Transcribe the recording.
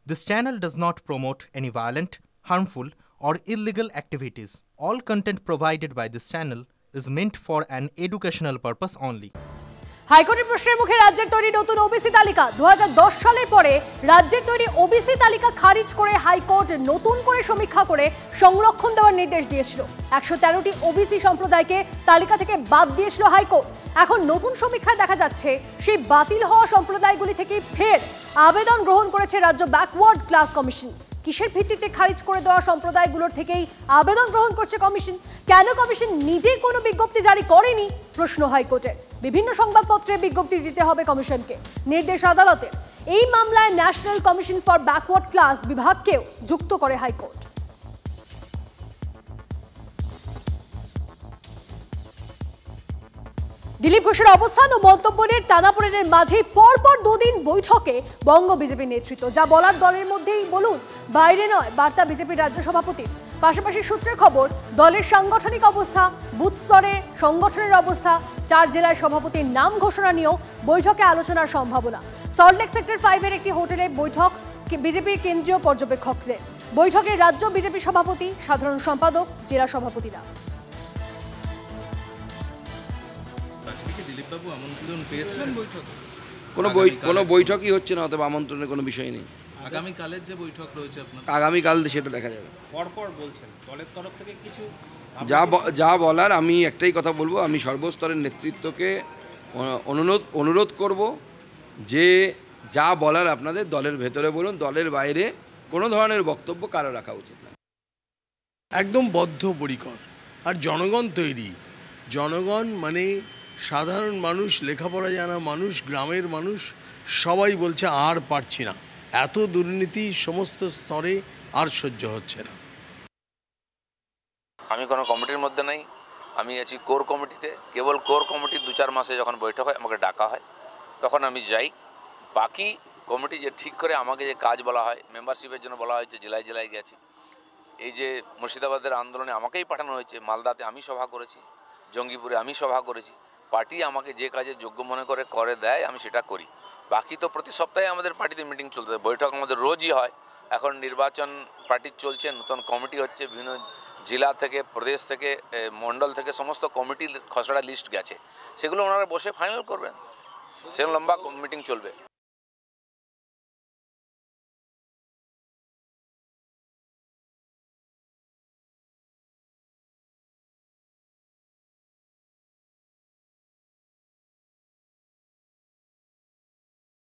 This channel does not promote any violent, harmful, or illegal activities. All content provided by this channel is meant for an educational purpose only. হাইকোর্টের প্রশ্নের মুখে রাজ্যের তৈরি নতুন OBC তালিকা 2010 সালের পরে রাজ্যের তৈরি ওবিসি তালিকা খারিজ করে হাইকোর্ট নতুন করে সমীক্ষা করে সংরক্ষণ দেওয়ার নির্দেশ দিয়েছিল। 113টি ওবিসি সম্প্রদায়কে তালিকা থেকে বাদ দিয়েছিল হাইকোর্ট। এখন নতুন সমীক্ষায় দেখা যাচ্ছে সেই বাতিল হওয়া সম্প্রদায়গুলি থেকে ফের আবেদন গ্রহণ করেছে রাজ্য ব্যাকওয়ার্ড ক্লাস কমিশন। কিসের ভিত্তিতে খারিজ করে দেওয়া সম্প্রদায়গুলোর থেকেই আবেদন গ্রহণ করছে কমিশন? কেন কমিশন নিজেই কোনো বিজ্ঞপ্তি জারি করেনি? প্রশ্ন হাইকোর্টের। বিভিন্ন সংবাদপত্রে বিজ্ঞপ্তি দিতে হবে কমিশনকে, নির্দেশ আদালতের। এই মামলায় National Commission for Backward Class বিভাগকেও যুক্ত করে হাইকোর্ট। দিলীপ ঘোষের অবস্থান ও মন্তব্যের টানাপোড়েনের মাঝেই পরপর দুদিন বৈঠকে বঙ্গ বিজেপির নেতৃত্ব। যা বলার দলের মধ্যেই বলুন, বাইরে নয়, বার্তা বিজেপির রাজ্য সভাপতির। পাশাপাশি সূত্রের খবর, দলের সাংগঠনিক অবস্থা, বুথ স্তরের সংগঠনের অবস্থা, 4 জেলায় সভাপতির নাম ঘোষণা নিয়েও বৈঠকে আলোচনার সম্ভাবনা। সল্টলেক সেক্টর 5-এর একটি হোটেলে বৈঠক বিজেপির কেন্দ্রীয় পর্যবেক্ষকদের। বৈঠকে রাজ্য বিজেপি সভাপতি, সাধারণ সম্পাদক, জেলা সভাপতিরা। কোনো বৈঠকই হচ্ছে না, অথবা আমন্ত্রণের কোনো বিষয় নেই। আগামীকালের যে বৈঠক রয়েছে আপনার, আগামীকাল সেটা দেখা যাবে। পরপর বলছেন দলের তরফ থেকে কিছু যা বলার, আমি একটাই কথা বলবো, আমি সর্বস্তরের নেতৃত্বকে অনুরোধ করব যে যা বলার আপনাদের দলের ভেতরে বলুন, দলের বাইরে কোনো ধরনের বক্তব্য কারো রাখা উচিত না। একদম বদ্ধপরিকর। আর জনগণ তৈরি, জনগণ মানে সাধারণ মানুষ, লেখাপড়া জানা মানুষ, গ্রামের মানুষ, সবাই বলছে আর পারছি না, এত দুর্নীতি সমস্ত স্তরে আর সহ্য হচ্ছে না। আমি কোনো কমিটির মধ্যে নেই, আমি আছি কোর কমিটিতে। কেবল কোর কমিটির 2-4 মাসে যখন বৈঠক হয়, আমাকে ডাকা হয়, তখন আমি যাই। বাকি কমিটি যে ঠিক করে আমাকে যে কাজ বলা হয়, মেম্বারশিপের জন্য বলা হয়েছে, জেলায় জেলায় গেছি। এই যে মুর্শিদাবাদের আন্দোলনে আমাকেই পাঠানো হয়েছে, মালদাতে আমি সভা করেছি, জঙ্গিপুরে আমি সভা করেছি। পার্টি আমাকে যে কাজে যোগ্য মনে করে দেয়, আমি সেটা করি। বাকি তো প্রতি সপ্তাহে আমাদের পার্টিতে মিটিং চলতে, বৈঠক আমাদের রোজই হয়। এখন নির্বাচন পার্টির চলছে, নতুন কমিটি হচ্ছে, বিভিন্ন জেলা থেকে, প্রদেশ থেকে, মণ্ডল থেকে সমস্ত কমিটির খসড়া লিস্ট গেছে, সেগুলো ওনারা বসে ফাইনাল করবেন। সেরকম লম্বা মিটিং চলবে।